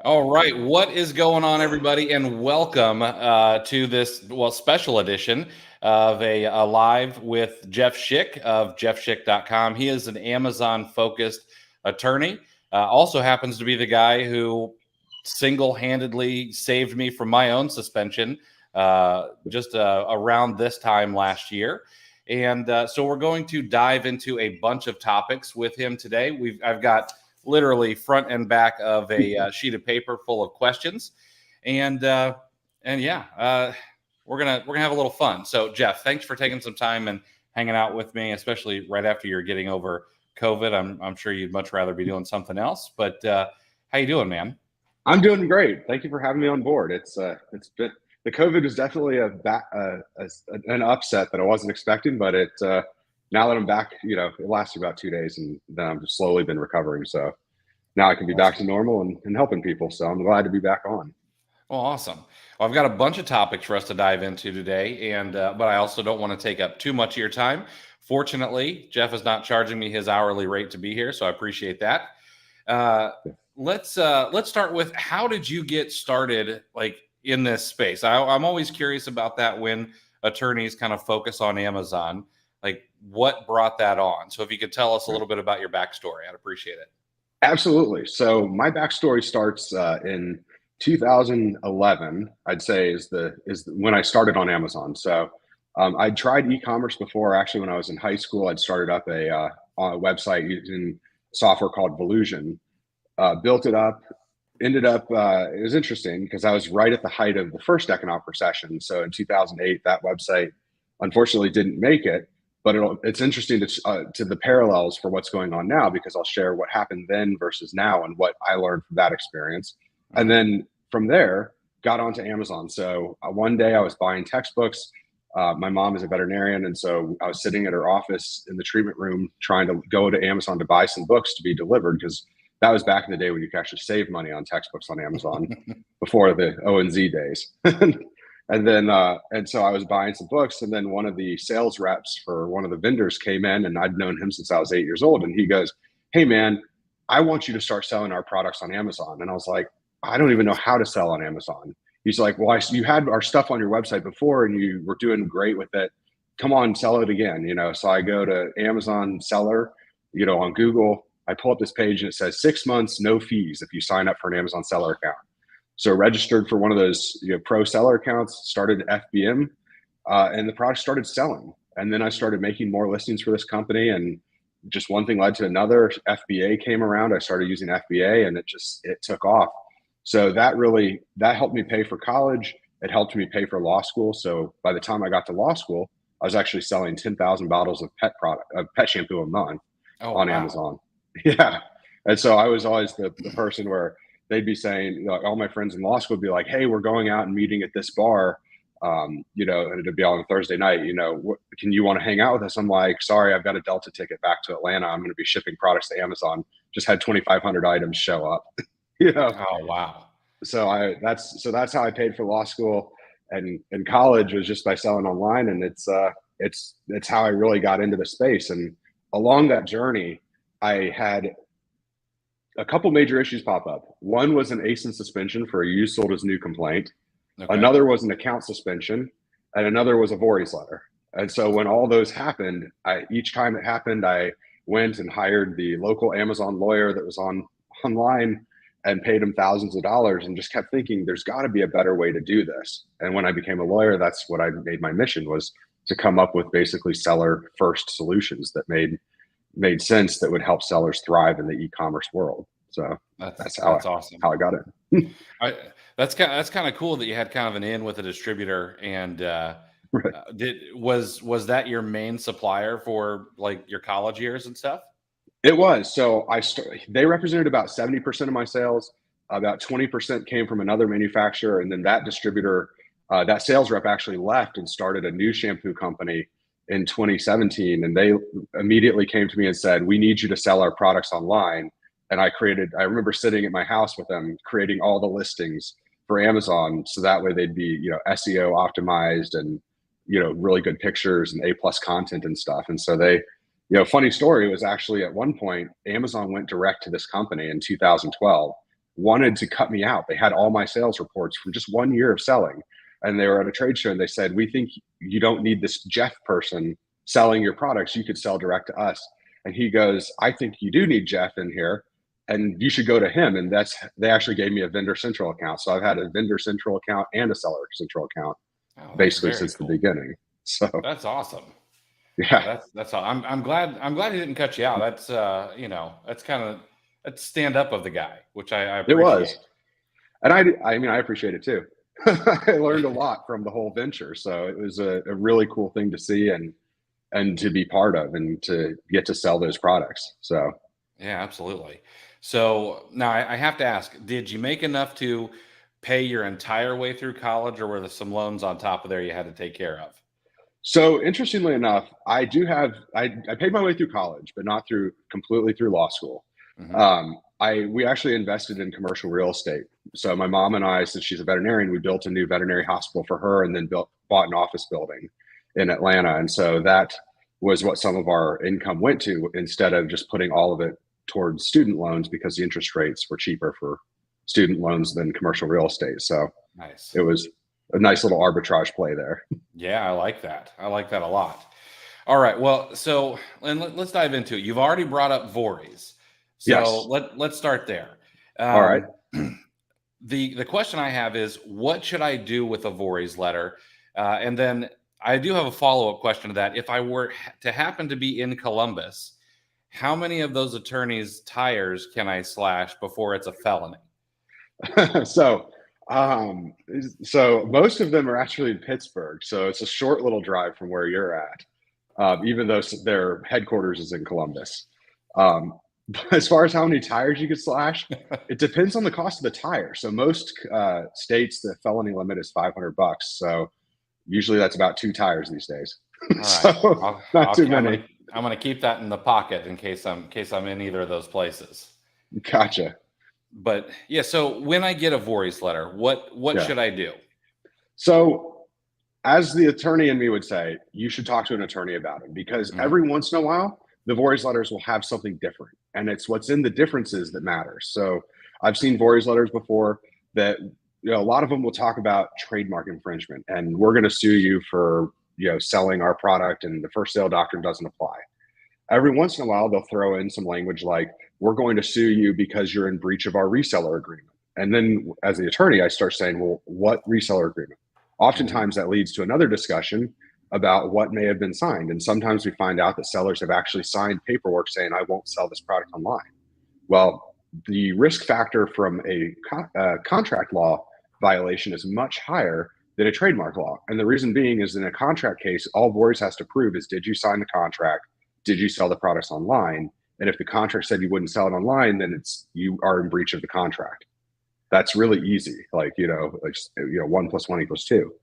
All right, what is going on, everybody, and welcome to this special edition of a live with Jeff Schick of jeffschick.com. He is an Amazon-focused attorney. Also happens to be the guy who single-handedly saved me from my own suspension just around this time last year. And so we're going to dive into a bunch of topics with him today. I've got literally front and back of a sheet of paper full of questions, and yeah, we're gonna have a little fun. So, Jeff, thanks for taking some time and hanging out with me, especially right after you're getting over COVID. I'm sure you'd much rather be doing something else, but how you doing, man? I'm doing great. Thank you for having me on board. It's been the COVID was definitely an upset that I wasn't expecting, but now that I'm back, it lasted about 2 days, and then I've just slowly been recovering. So now I can be back to normal and helping people. So I'm glad to be back on. Well, awesome. Well, I've got a bunch of topics for us to dive into today, and but I also don't want to take up too much of your time. Fortunately, Jeff is not charging me his hourly rate to be here, so I appreciate that. Let's start with, how did you get started, like, in this space? I'm always curious about that when attorneys kind of focus on Amazon. Like, what brought that on? So if you could tell us a little bit about your backstory, I'd appreciate it. Absolutely. So my backstory starts in 2011. I'd say is when I started on Amazon. So I'd tried e-commerce before. Actually, when I was in high school, I'd started up a website using software called Volusion. Built it up. Ended up, it was interesting because I was right at the height of the first economic recession. So in 2008, that website unfortunately didn't make it. But it's interesting to the parallels for what's going on now, because I'll share what happened then versus now and what I learned from that experience. And then from there, got onto Amazon. So one day I was buying textbooks. My mom is a veterinarian, and so I was sitting at her office in the treatment room trying to go to Amazon to buy some books to be delivered, because that was back in the day when you could actually save money on textbooks on Amazon before the O and Z days. And so I was buying some books, and then one of the sales reps for one of the vendors came in, and I'd known him since I was 8 years old. And he goes, "Hey man, I want you to start selling our products on Amazon." And I was like, "I don't even know how to sell on Amazon." He's like, "Well, you had our stuff on your website before and you were doing great with it. Come on, sell it again." So I go to Amazon seller, on Google. I pull up this page and it says 6 months, no fees if you sign up for an Amazon seller account. So registered for one of those pro seller accounts, started FBM, and the product started selling. And then I started making more listings for this company, and just one thing led to another. FBA came around. I started using FBA, and it took off. So that helped me pay for college. It helped me pay for law school. So by the time I got to law school, I was actually selling 10,000 bottles of pet shampoo a month on Amazon. Yeah. And so I was always the person where they'd be saying, all my friends in law school would be like, "Hey, we're going out and meeting at this bar, and it'd be on a Thursday night, can you want to hang out with us?" I'm like, "Sorry, I've got a Delta ticket back to Atlanta. I'm going to be shipping products to Amazon." Just had 2,500 items show up. Oh, wow. So that's how I paid for law school, and college was just by selling online. And it's how I really got into the space. And along that journey, I had a couple major issues pop up. One was an ASIN suspension for a used sold as new complaint. Okay. Another was an account suspension, and another was a Voorhees letter. And so when all those happened, each time it happened, I went and hired the local Amazon lawyer that was online and paid him thousands of dollars, and just kept thinking, there's got to be a better way to do this. And when I became a lawyer, that's what I made my mission, was to come up with basically seller first solutions that made sense, that would help sellers thrive in the e-commerce world. So that's awesome. How I got it. That's kind of cool that you had kind of an in with a distributor. And right. Was that your main supplier for like your college years and stuff? It was. So they represented about 70% of my sales. About 20% came from another manufacturer, and then that distributor, that sales rep actually left and started a new shampoo company in 2017. And they immediately came to me and said, "We need you to sell our products online." And I remember sitting at my house with them, creating all the listings for Amazon, so that way they'd be, SEO optimized, and, really good pictures and A+ content and stuff. And so funny story was, actually at one point, Amazon went direct to this company in 2012. wanted to cut me out. They had all my sales reports from just 1 year of selling. And they were at a trade show and they said, we think you don't need this Jeff person selling your products. You could sell direct to us. And he goes, I think you do need Jeff in here and you should go to him. And they actually gave me a Vendor Central account. So I've had a Vendor Central account and a Seller Central account basically since the beginning. So that's awesome. Yeah, that's all. I'm glad he didn't cut you out. That's that's stand up of the guy, which I appreciate. It was. And I mean, I appreciate it too. I learned a lot from the whole venture. So it was a really cool thing to see and to be part of and to get to sell those products. So yeah, absolutely. So now I have to ask, did you make enough to pay your entire way through college, or were there some loans on top of there you had to take care of? So interestingly enough, I paid my way through college, but not completely through law school. We actually invested in commercial real estate. So my mom and I, since she's a veterinarian, we built a new veterinary hospital for her and then bought an office building in Atlanta. And so that was what some of our income went to, instead of just putting all of it towards student loans, because the interest rates were cheaper for student loans than commercial real estate. So nice. It was a nice little arbitrage play there. Yeah, I like that. I like that a lot. All right. Well, so let's dive into it. You've already brought up Vores. So yes. let's start there. All right. The question I have is, what should I do with a Vores letter? And then I do have a follow-up question to that. If I were to happen to be in Columbus, how many of those attorneys' tires can I slash before it's a felony? So most of them are actually in Pittsburgh. So it's a short little drive from where you're at, even though their headquarters is in Columbus. But as far as how many tires you could slash, it depends on the cost of the tire. So most states, the felony limit is $500. So usually that's about 2 tires these days. All right. So not too many. I'm going to keep that in the pocket in case I'm in either of those places. Gotcha. But yeah, so when I get a Vores letter, what should I do? So as the attorney in me would say, you should talk to an attorney about it, because every once in a while, the Vores letters will have something different, and it's what's in the differences that matters. So I've seen Vores letters before that, a lot of them will talk about trademark infringement, and we're going to sue you for, selling our product, and the first sale doctrine doesn't apply. Every once in a while, they'll throw in some language like, we're going to sue you because you're in breach of our reseller agreement. And then as the attorney, I start saying, well, what reseller agreement? Oftentimes that leads to another discussion about what may have been signed. And sometimes we find out that sellers have actually signed paperwork saying, I won't sell this product online. Well, the risk factor from a contract law violation is much higher than a trademark law. And the reason being is, in a contract case, all Vores has to prove is, did you sign the contract? Did you sell the products online? And if the contract said you wouldn't sell it online, then you are in breach of the contract. That's really easy. 1 + 1 = 2.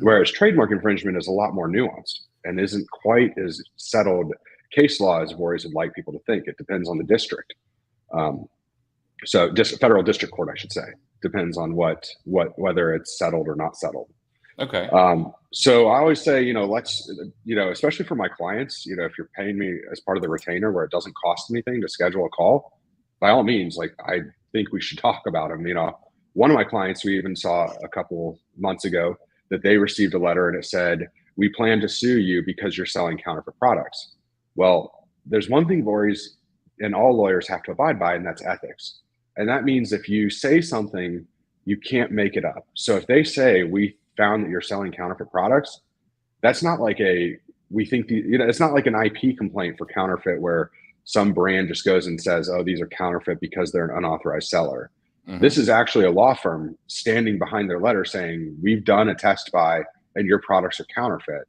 Whereas trademark infringement is a lot more nuanced and isn't quite as settled case law as Vores would like people to think. It depends on the district. So just federal district court, I should say, depends on whether it's settled or not settled. Okay. So I always say, let's, especially for my clients, if you're paying me as part of the retainer where it doesn't cost anything to schedule a call, by all means, I think we should talk about them. One of my clients, we even saw a couple months ago that they received a letter and it said, we plan to sue you because you're selling counterfeit products. Well, there's one thing Vores and all lawyers have to abide by, and that's ethics. And that means if you say something, you can't make it up. So if they say, we found that you're selling counterfeit products, that's not like it's not like an IP complaint for counterfeit where some brand just goes and says, oh, these are counterfeit because they're an unauthorized seller. This is actually a law firm standing behind their letter saying, we've done a test buy and your products are counterfeit.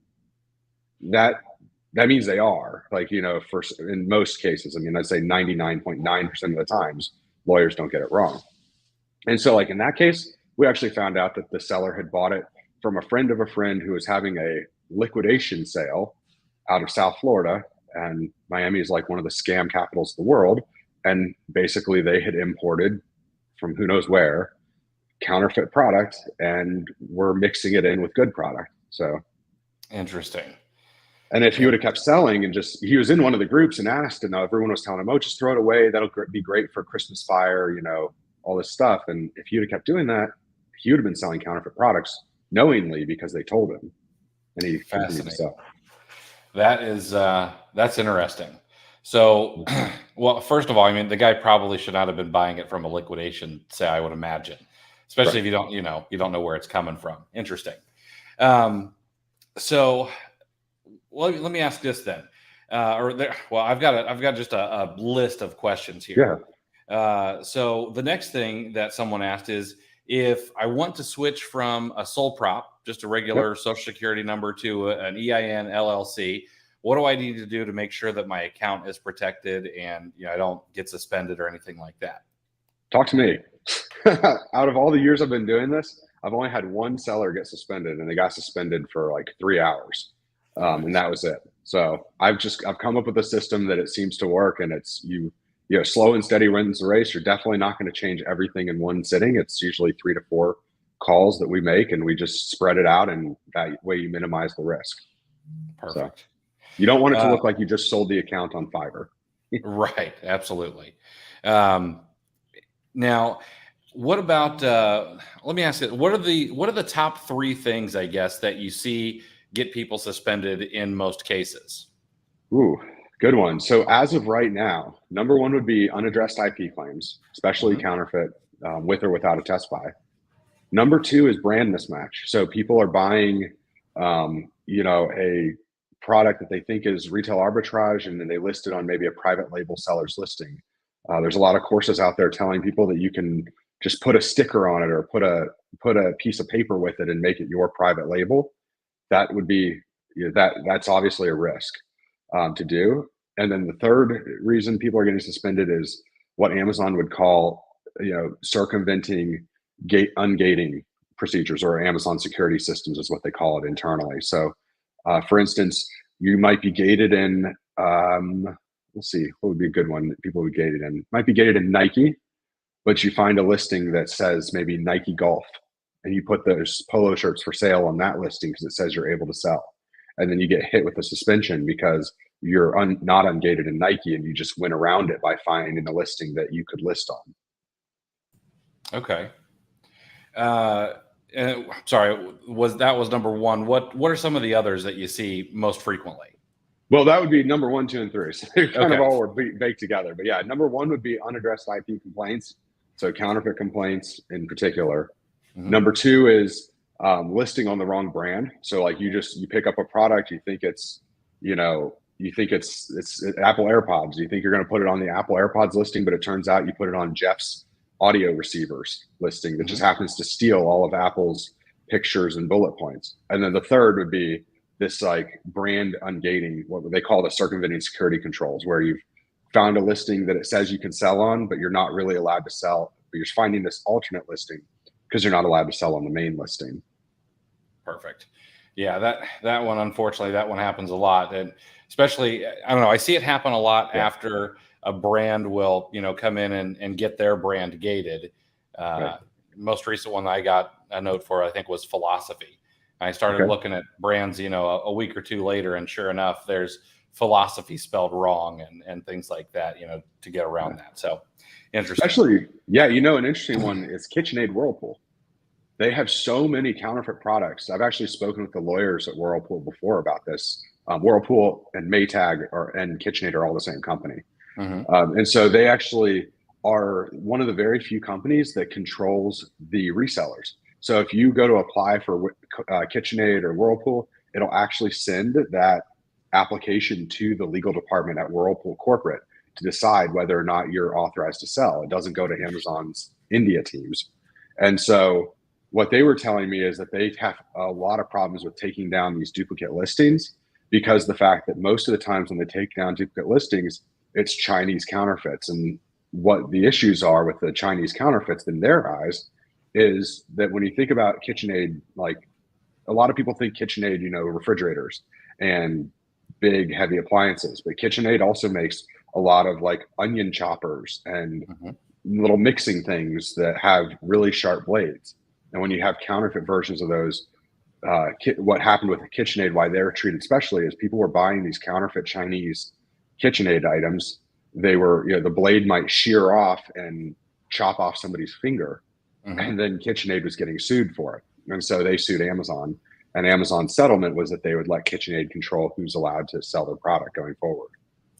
That means they are, in most cases. I'd say 99.9% of the times lawyers don't get it wrong. And so in that case, we actually found out that the seller had bought it from a friend of a friend who was having a liquidation sale out of South Florida. And Miami is one of the scam capitals of the world. And basically they had imported from who knows where counterfeit product and were mixing it in with good product. So interesting. And if he would have kept selling and he was in one of the groups and asked, and everyone was telling him, oh, just throw it away. That'll be great for Christmas fire, all this stuff. And if he'd have kept doing that, he would have been selling counterfeit products knowingly because they told him, and he continued to sell. That is that's interesting. So, well, first of all, I mean, the guy probably should not have been buying it from a liquidation sale, I would imagine, especially if you don't, you don't know where it's coming from. Interesting. So, let me ask this then. I've got just a list of questions here. Yeah. So the next thing that someone asked is, if I want to switch from a sole prop, just a regular social security number, to an EIN LLC, what do I need to do to make sure that my account is protected and I don't get suspended or anything like that? Talk to me. Out of all the years I've been doing this, I've only had one seller get suspended, and they got suspended for like 3 hours. And that was it. So I've come up with a system that it seems to work, and it's slow and steady wins the race. You're definitely not going to change everything in one sitting. It's usually 3 to 4 calls that we make, and we just spread it out, and that way you minimize the risk. Perfect. So you don't want it to look like you just sold the account on Fiverr. Right. Absolutely. Now, what about, let me ask you, what are the top 3 things, I guess, that you see get people suspended in most cases? Ooh, good one. So as of right now, number 1 would be unaddressed IP claims, especially counterfeit, with or without a test buy. Number 2 is brand mismatch. So people are buying, a product that they think is retail arbitrage, and then they list it on maybe a private label seller's listing. There's a lot of courses out there telling people that you can just put a sticker on it or put a piece of paper with it and make it your private label. That would be that's obviously a risk to do. And then the third reason people are getting suspended is what Amazon would call circumventing ungating procedures, or Amazon security systems is what they call it internally. So for instance, you might be gated in let's see, what would be a good one that people would gate it in? Might be gated in Nike, but you find a listing that says maybe Nike Golf, and you put those polo shirts for sale on that listing because it says you're able to sell. And then you get hit with a suspension because you're not ungated in Nike, and you just went around it by finding a listing that you could list on. Okay. Sorry, was number 1. What are some of the others that you see most frequently? Well, that would be number 1, 2, and 3. So they kind of all were baked together. But yeah, number 1 would be unaddressed IP complaints. So counterfeit complaints in particular. Number 2 is listing on the wrong brand. So like you pick up a product, you think it's Apple AirPods. You think you're going to put it on the Apple AirPods listing, but it turns out you put it on Jeff's audio receivers listing that just happens to steal all of Apple's pictures and bullet points. And then the third would be this like brand ungating, what they call the circumventing security controls, where you've found a listing that it says you can sell on, but you're not really allowed to sell, but you're finding this alternate listing because you're not allowed to sell on the main listing. Perfect. Yeah, that one, unfortunately, that one happens a lot. And especially, I don't know, I see it happen a lot after a brand will, come in and get their brand gated. Most recent one I got a note for, I think, was Philosophy. I started looking at brands, a week or 2 later, and sure enough, there's Philosophy spelled wrong and things like that, to get around that. So interesting. Especially, an interesting one is KitchenAid Whirlpool. They have so many counterfeit products. I've actually spoken with the lawyers at Whirlpool before about this. Whirlpool and Maytag and KitchenAid are all the same company. And so they actually are one of the very few companies that controls the resellers. So if you go to apply for KitchenAid or Whirlpool, it'll actually send that application to the legal department at Whirlpool corporate to decide whether or not you're authorized to sell. It doesn't go to Amazon's India teams. And so what they were telling me is that they have a lot of problems with taking down these duplicate listings, because the fact that most of the times when they take down duplicate listings, it's Chinese counterfeits. And what the issues are with the Chinese counterfeits in their eyes is that when you think about KitchenAid, like a lot of people think KitchenAid, refrigerators and big heavy appliances, but KitchenAid also makes a lot of like onion choppers and little mixing things that have really sharp blades. And when you have counterfeit versions of those, what happened with the KitchenAid, why they're treated specially, is people were buying these counterfeit Chinese KitchenAid items. They were, the blade might shear off and chop off somebody's finger. And then KitchenAid was getting sued for it. And so they sued Amazon. And Amazon's settlement was that they would let KitchenAid control who's allowed to sell their product going forward.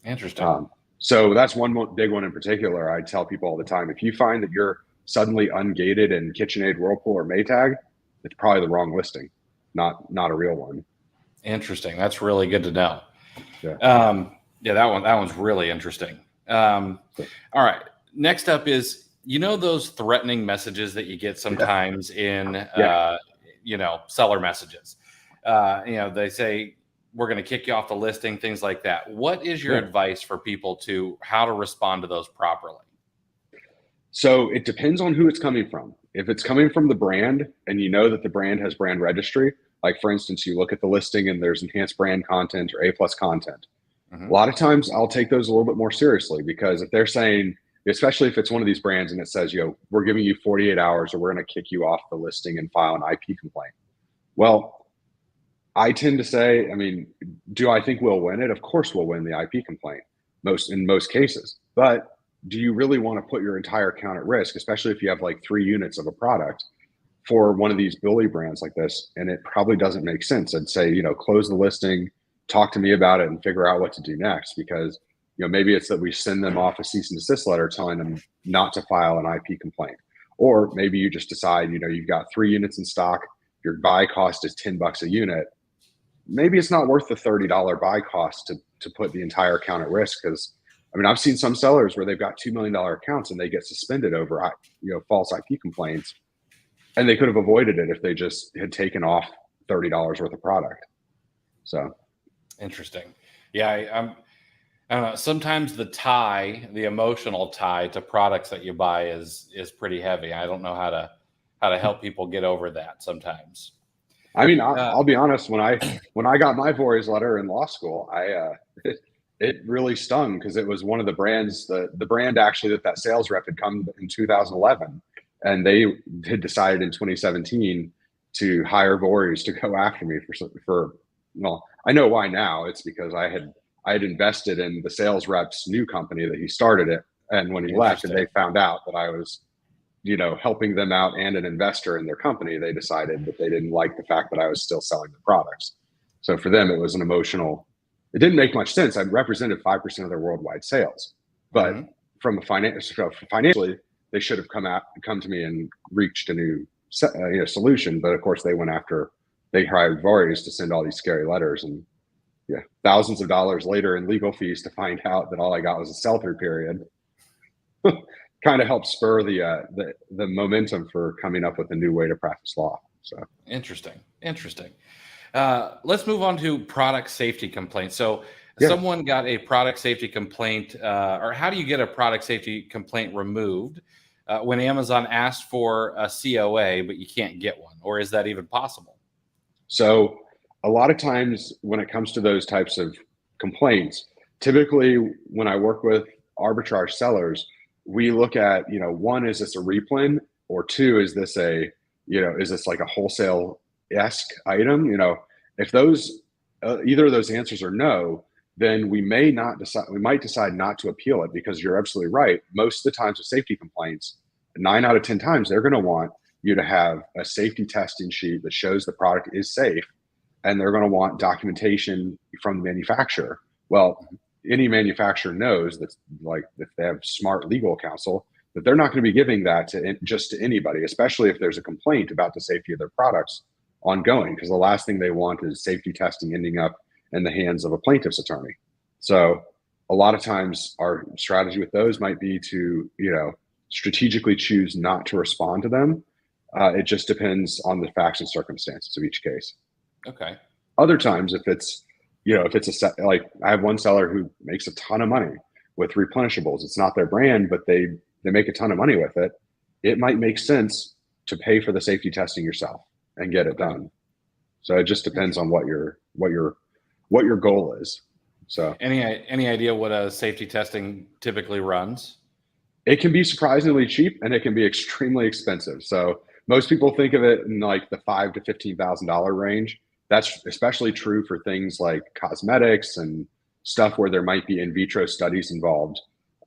Interesting. So that's one big one in particular. I tell people all the time, if you find that you're suddenly ungated in KitchenAid, Whirlpool, or Maytag, it's probably the wrong listing, not a real one. Interesting. That's really good to know. Yeah. That one's really interesting. All right. Next up is, those threatening messages that you get sometimes in, seller messages. They say, we're going to kick you off the listing, things like that. What is your advice for people to how to respond to those properly? So it depends on who it's coming from. If it's coming from the brand and you know that the brand has brand registry, like for instance, you look at the listing and there's enhanced brand content or A+ content. A lot of times I'll take those a little bit more seriously, because if they're saying, especially if it's one of these brands and it says, we're giving you 48 hours or we're going to kick you off the listing and file an IP complaint. Well, I tend to say, do I think we'll win it? Of course we'll win the IP complaint in most cases. But do you really want to put your entire account at risk, especially if you have like 3 units of a product for one of these bully brands like this? And it probably doesn't make sense. I'd say, close the listing, talk to me about it, and figure out what to do next, because maybe it's that we send them off a cease and desist letter telling them not to file an IP complaint. Or maybe you just decide, you've got 3 units in stock, your buy cost is $10 a unit. Maybe it's not worth the $30 buy cost to put the entire account at risk. Because I've seen some sellers where they've got $2 million accounts and they get suspended over false IP complaints, and they could have avoided it if they just had taken off $30 worth of product. So interesting. Yeah, I don't know. Sometimes the emotional tie to products that you buy is pretty heavy. I don't know how to help people get over that sometimes. I'll be honest. When I got my Vores letter in law school, it really stung, because it was one of the brands, the brand actually that sales rep had come in 2011, and they had decided in 2017 to hire Vores to go after me for I know why now. It's because I had invested in the sales rep's new company that he started it, and when he left and they found out that I was helping them out and an investor in their company, they decided that they didn't like the fact that I was still selling the products. So for them, it was an emotional, it didn't make much sense. I represented 5% of their worldwide sales, but from financially, they should have come to me and reached a new solution. But of course they hired Vores to send all these scary letters, and thousands of dollars later in legal fees to find out that all I got was a sell-through period. Kind of helped spur the momentum for coming up with a new way to practice law. So interesting. Let's move on to product safety complaints. So someone got a product safety complaint, or how do you get a product safety complaint removed when Amazon asked for a COA, but you can't get one? Or is that even possible? So a lot of times when it comes to those types of complaints, typically when I work with arbitrage sellers, we look at, one, is this a replen? Or 2, is this is this like a wholesale-esque item? If those, either of those answers are no, then we might decide not to appeal it, because you're absolutely right. Most of the times with safety complaints, 9 out of 10 times, they're going to want you to have a safety testing sheet that shows the product is safe, and they're going to want documentation from the manufacturer. Well, any manufacturer knows that, like, if they have smart legal counsel, that they're not going to be giving that to anybody, especially if there's a complaint about the safety of their products ongoing, because the last thing they want is safety testing ending up in the hands of a plaintiff's attorney. So a lot of times our strategy with those might be to, strategically choose not to respond to them. It just depends on the facts and circumstances of each case. Okay. Other times, if it's like, I have one seller who makes a ton of money with replenishables. It's not their brand, but they make a ton of money with it. It might make sense to pay for the safety testing yourself and get it done. So it just depends on what your goal is. So any idea what a safety testing typically runs? It can be surprisingly cheap, and it can be extremely expensive. So most people think of it in like the $5,000 to $15,000 range. That's especially true for things like cosmetics and stuff where there might be in vitro studies involved.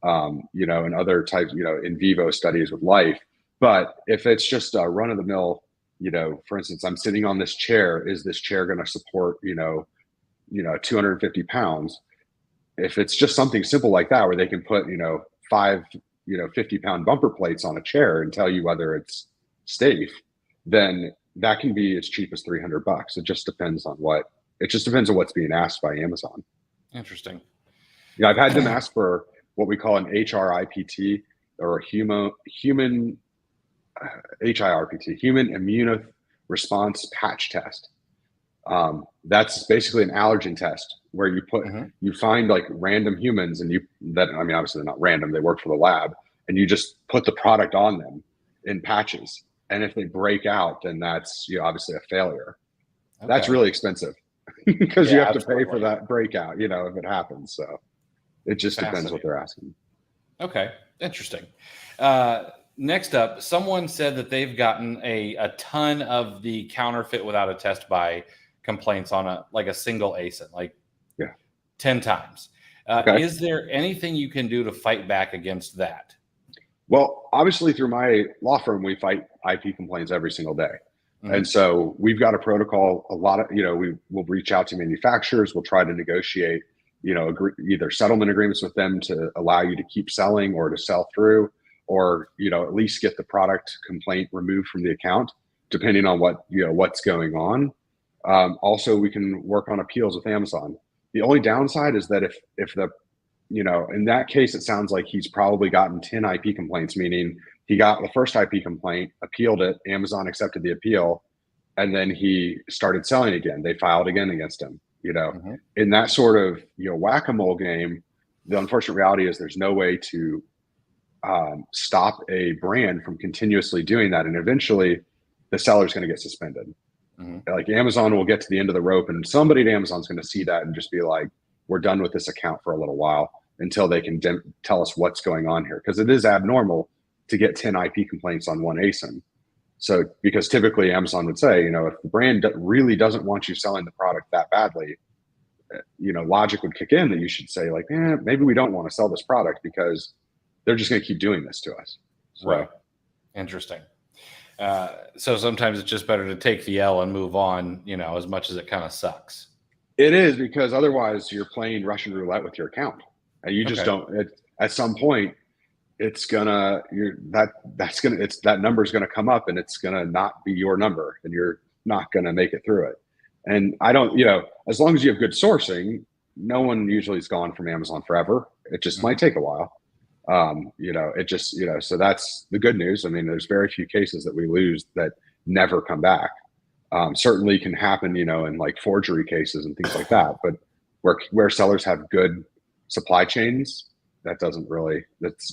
and other types, in vivo studies with life. But if it's just a run of the mill, for instance, I'm sitting on this chair, is this chair going to support, 250 pounds? If it's just something simple like that, where they can put, 5, 50-pound bumper plates on a chair and tell you whether it's safe, then that can be as cheap as $300. It just depends on what's being asked by Amazon. Interesting. Yeah, I've had them ask for what we call an HRIPT, or human HIRPT, human immune response patch test. That's basically an allergen test where you find like random humans, and obviously they're not random, they work for the lab, and you just put the product on them in patches. And if they break out, then that's obviously a failure. Okay. That's really expensive because you have to pay for that breakout, if it happens. So it just depends what they're asking. Okay. Interesting. Next up, someone said that they've gotten a ton of the counterfeit without a test buy complaints on a single ASIN, 10 times. Okay. Is there anything you can do to fight back against that? Well, obviously through my law firm, we fight IP complaints every single day. Mm-hmm. And so we've got a protocol, we will reach out to manufacturers. We'll try to negotiate, either settlement agreements with them to allow you to keep selling or to sell through, or, at least get the product complaint removed from the account, depending on what's going on. Also, we can work on appeals with Amazon. The only downside is that if the, in that case, it sounds like he's probably gotten 10 IP complaints, meaning he got the first IP complaint, appealed it, Amazon accepted the appeal, and then he started selling again. They filed again against him. Mm-hmm. In that sort of whack-a-mole game, the unfortunate reality is there's no way to stop a brand from continuously doing that, and eventually the seller's going to get suspended. Mm-hmm. Like Amazon will get to the end of the rope, and somebody at Amazon's going to see that and just be like, we're done with this account for a little while until they can tell us what's going on here. Because it is abnormal to get 10 IP complaints on one ASIN. So, because typically Amazon would say, if the brand really doesn't want you selling the product that badly, logic would kick in that you should say like, maybe we don't want to sell this product because they're just going to keep doing this to us. So. Right. Interesting. So sometimes it's just better to take the L and move on, as much as it kind of sucks. It is, because otherwise you're playing Russian roulette with your account, and you just don't. At some point, that number is gonna come up, and it's gonna not be your number, and you're not gonna make it through it. And I don't, as long as you have good sourcing, no one usually is gone from Amazon forever. It just might take a while. So that's the good news. I mean, there's very few cases that we lose that never come back. Certainly can happen, in like forgery cases and things like that, but where sellers have good supply chains, that's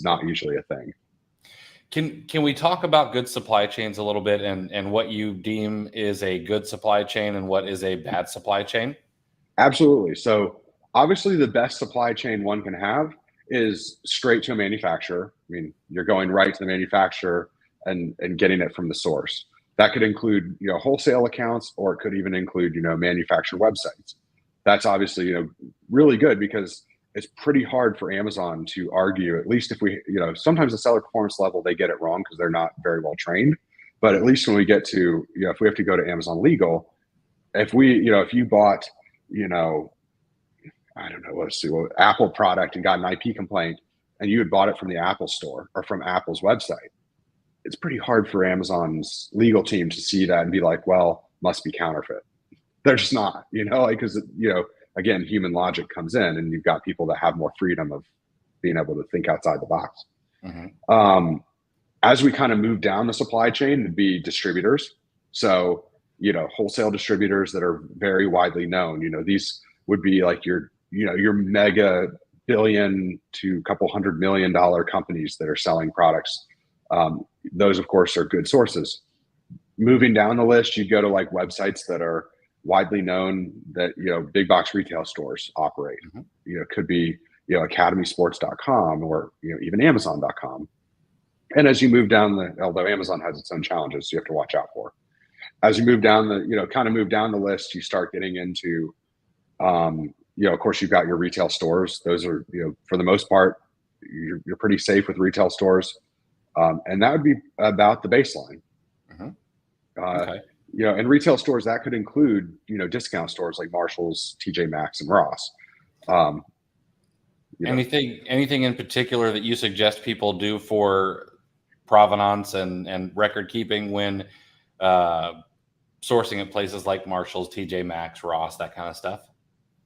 not usually a thing. Can we talk about good supply chains a little bit, and what you deem is a good supply chain and what is a bad supply chain? Absolutely. So obviously the best supply chain one can have is straight to a manufacturer. I mean, you're going right to the manufacturer and getting it from the source. That could include, wholesale accounts, or it could even include, manufacturer websites. That's obviously, really good, because it's pretty hard for Amazon to argue, at least if we, sometimes the seller performance level, they get it wrong because they're not very well trained. But at least when we get to, if we have to go to Amazon legal, if you bought, I don't know, let's see, Apple product and got an IP complaint, and you had bought it from the Apple store or from Apple's website, it's pretty hard for Amazon's legal team to see that and be like, well, must be counterfeit. They're just not, because, again, human logic comes in, and you've got people that have more freedom of being able to think outside the box. Mm-hmm. As we kind of move down the supply chain, it'd be distributors. So, wholesale distributors that are very widely known, these would be like your mega billion to couple $100 million companies that are selling products. Those, of course, are good sources. Moving down the list, you go to like websites that are widely known that, big box retail stores operate. Mm-hmm. It could be, academysports.com or, even amazon.com. And as you move down although Amazon has its own challenges, you have to watch out for. As you move down move down the list, you start getting into, of course, you've got your retail stores. Those are, for the most part, you're pretty safe with retail stores. And that would be about the baseline. Okay. In retail stores, that could include, discount stores like Marshall's, TJ Maxx, and Ross. Anything in particular that you suggest people do for provenance and record keeping when sourcing at places like Marshall's, TJ Maxx, Ross, that kind of stuff?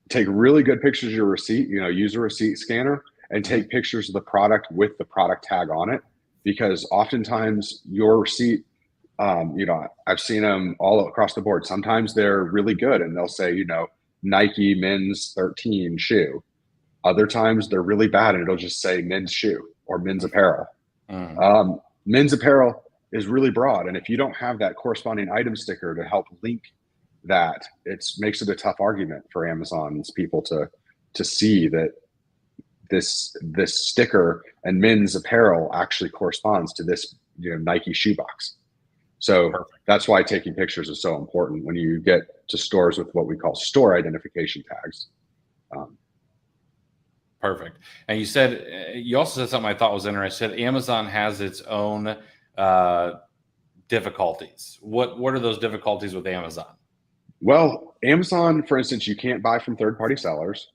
Take really good pictures of your receipt, use a receipt scanner and take pictures of the product with the product tag on it, because oftentimes your receipt, I've seen them all across the board. Sometimes they're really good and they'll say, Nike men's 13 shoe. Other times they're really bad and it'll just say men's shoe or men's apparel. Men's apparel is really broad. And if you don't have that corresponding item sticker to help link that, it makes it a tough argument for Amazon's people to see that this sticker and men's apparel actually corresponds to this Nike shoebox. So that's why taking pictures is so important when you get to stores with what we call store identification tags. Perfect. And you also said something I thought was interesting. Amazon has its own difficulties. What are those difficulties with Amazon? Well, Amazon, for instance, you can't buy from third-party sellers.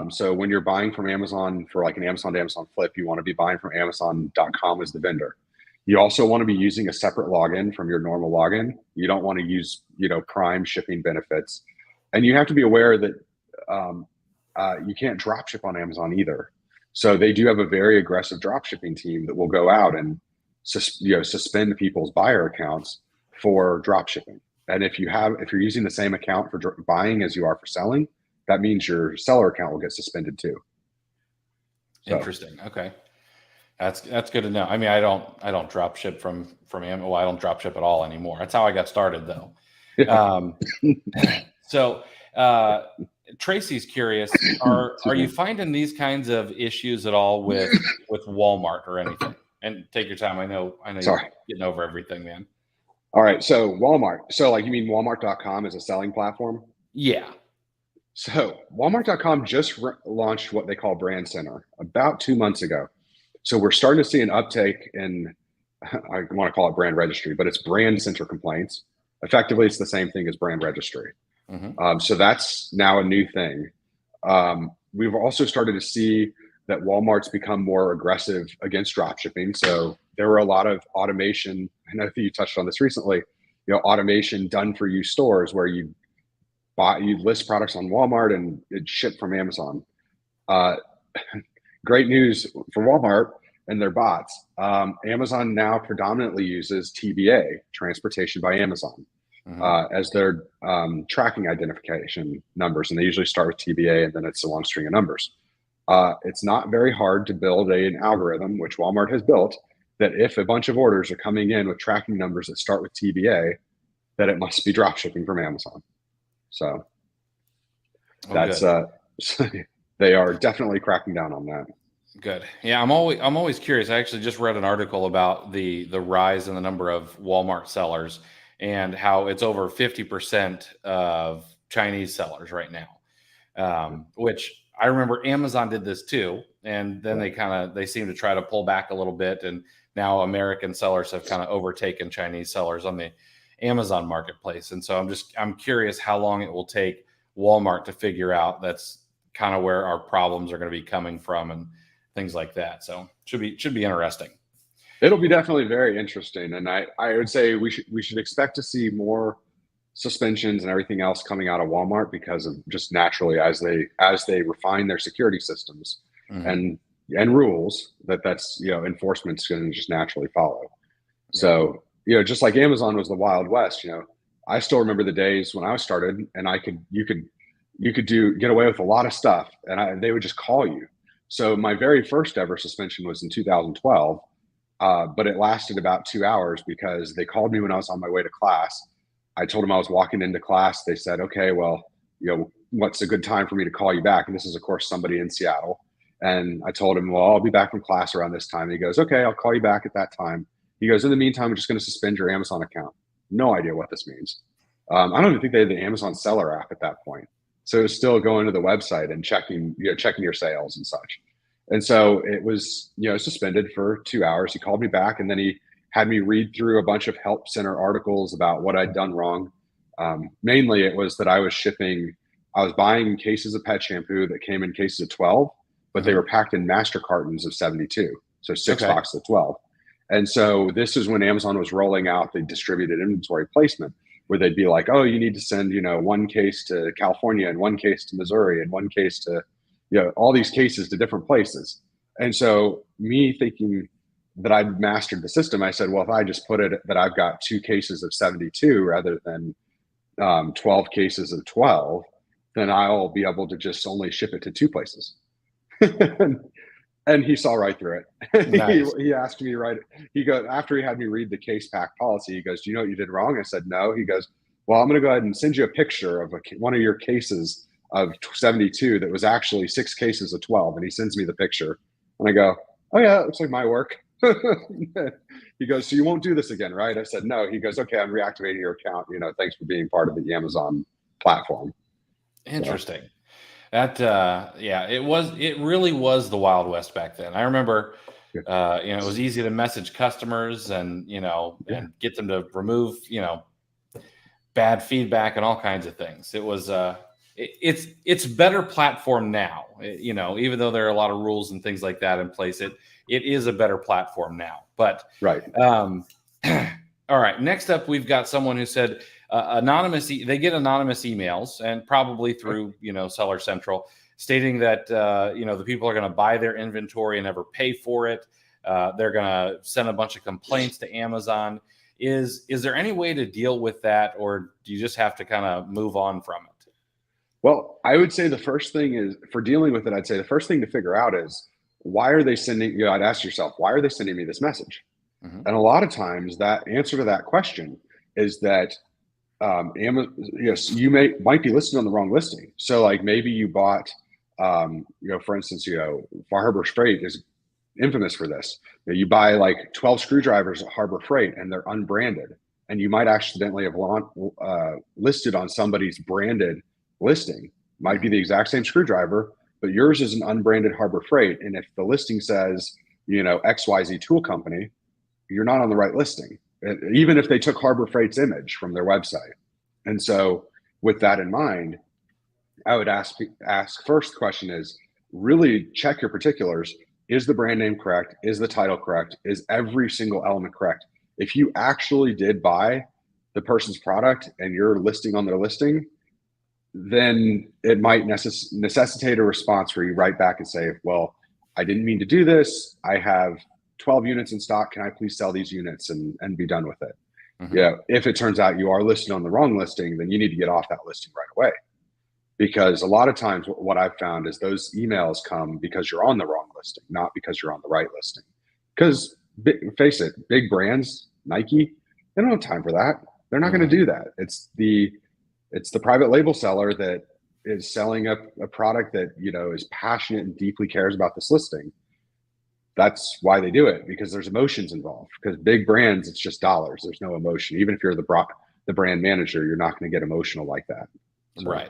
So when you're buying from Amazon for like an Amazon to Amazon flip, you want to be buying from Amazon.com as the vendor. You also want to be using a separate login from your normal login. You don't want to use, Prime shipping benefits. And you have to be aware that you can't drop ship on Amazon either. So they do have a very aggressive drop shipping team that will go out and suspend people's buyer accounts for drop shipping. And if you're using the same account for buying as you are for selling, that means your seller account will get suspended too. So. Interesting. Okay. That's good to know. I mean, I don't drop ship from Amazon. Well, I don't drop ship at all anymore. That's how I got started though. So Tracy's curious, are you finding these kinds of issues at all with Walmart or anything? And take your time. I know you're getting over everything, man. All right. So Walmart. So like, you mean Walmart.com is a selling platform? Yeah. So Walmart.com just launched what they call Brand Center about 2 months ago. So we're starting to see an uptake in, I want to call it brand registry, but it's Brand Center complaints. Effectively, it's the same thing as brand registry. So that's now a new thing. We've also started to see that Walmart's become more aggressive against drop shipping. So there were a lot of automation. I know that you touched on this recently, automation done for you stores where you list products on Walmart and it's shipped from Amazon. Great news for Walmart and their bots. Amazon now predominantly uses TBA, Transportation by Amazon, as their tracking identification numbers. And they usually start with TBA and then it's a long string of numbers. It's not very hard to build an algorithm, which Walmart has built, that if a bunch of orders are coming in with tracking numbers that start with TBA, that it must be drop shipping from Amazon. So that's they are definitely cracking down on that. Good. Yeah, I'm always curious. I actually just read an article about the rise in the number of Walmart sellers and how it's over 50% of Chinese sellers right now, which I remember Amazon did this too. And then they seem to try to pull back a little bit. And now American sellers have kind of overtaken Chinese sellers on the Amazon marketplace. And so I'm curious how long it will take Walmart to figure out that's kind of where our problems are going to be coming from and things like that. So should be interesting. It'll be definitely very interesting. And I would say we should expect to see more suspensions and everything else coming out of Walmart because of just naturally as they refine their security systems and rules that's enforcement's going to just naturally follow. Yeah. So just like Amazon was the Wild West, I still remember the days when I started and you could get away with a lot of stuff and they would just call you. So my very first ever suspension was in 2012, but it lasted about 2 hours because they called me when I was on my way to class. I told them I was walking into class. They said, okay, well, what's a good time for me to call you back? And this is, of course, somebody in Seattle. And I told him, well, I'll be back from class around this time. And he goes, okay, I'll call you back at that time. He goes, in the meantime, I'm just going to suspend your Amazon account. No idea what this means. I don't even think they had the Amazon seller app at that point. So it was still going to the website and checking your sales and such. And so it was, suspended for 2 hours. He called me back, and then he had me read through a bunch of help center articles about what I'd done wrong. Mainly it was that I was buying cases of pet shampoo that came in cases of 12, but they were packed in master cartons of 72. So six boxes of 12. And so this is when Amazon was rolling out the distributed inventory placement, where they'd be like, oh, you need to send, one case to California and one case to Missouri and one case to, all these cases to different places. And so me thinking that I'd mastered the system, I said, well, if I just put it that I've got 2 cases of 72 rather than 12 cases of 12, then I'll be able to just only ship it to 2 places. And he saw right through it. Nice. He asked me he goes, after he had me read the case pack policy, he goes, do you know what you did wrong? I said, no. He goes, well, I'm going to go ahead and send you a picture of one of your cases of 72 that was actually 6 cases of 12. And he sends me the picture, and I go, oh yeah, that looks like my work. He goes, so you won't do this again, right? I said, no. He goes, okay, I'm reactivating your account. Thanks for being part of the Amazon platform. Interesting. So. That it really was the Wild West back then. I remember, it was easy to message customers and and get them to remove bad feedback and all kinds of things. It was it's better platform now. Even though there are a lot of rules and things like that in place, it is a better platform now. But right. All right. Next up, we've got someone who said they get anonymous emails, and probably through Seller Central, stating that the people are going to buy their inventory and never pay for it. They're going to send a bunch of complaints to Amazon. Is there any way to deal with that, or do you just have to kind of move on from it? Well, I would say the first thing is, for dealing with it, I'd say the first thing to figure out is, why are they sending? I'd ask yourself, why are they sending me this message? Mm-hmm. And a lot of times, that answer to that question is that you might be listed on the wrong listing. So like maybe you bought, for instance, Far Harbor Freight is infamous for this. You buy like 12 screwdrivers at Harbor Freight and they're unbranded, and you might accidentally have listed on somebody's branded listing. Might be the exact same screwdriver, but yours is an unbranded Harbor Freight. And if the listing says, XYZ Tool Company, you're not on the right listing, even if they took Harbor Freight's image from their website. And so with that in mind, I would ask first question is, really check your particulars. Is the brand name correct? Is the title correct? Is every single element correct? If you actually did buy the person's product and you're listing on their listing, then it might necessitate a response where you write back and say, well, I didn't mean to do this. I have 12 units in stock. Can I please sell these units and be done with it? Mm-hmm. If it turns out you are listed on the wrong listing, then you need to get off that listing right away. Because a lot of times what I've found is those emails come because you're on the wrong listing, not because you're on the right listing. Because face it, big brands, Nike, they don't have time for that. They're not going to do that. It's the private label seller that is selling a product that, is passionate and deeply cares about this listing. That's why they do it, because there's emotions involved. Because big brands, it's just dollars. There's no emotion. Even if you're the brand manager, you're not going to get emotional like that. So. Right.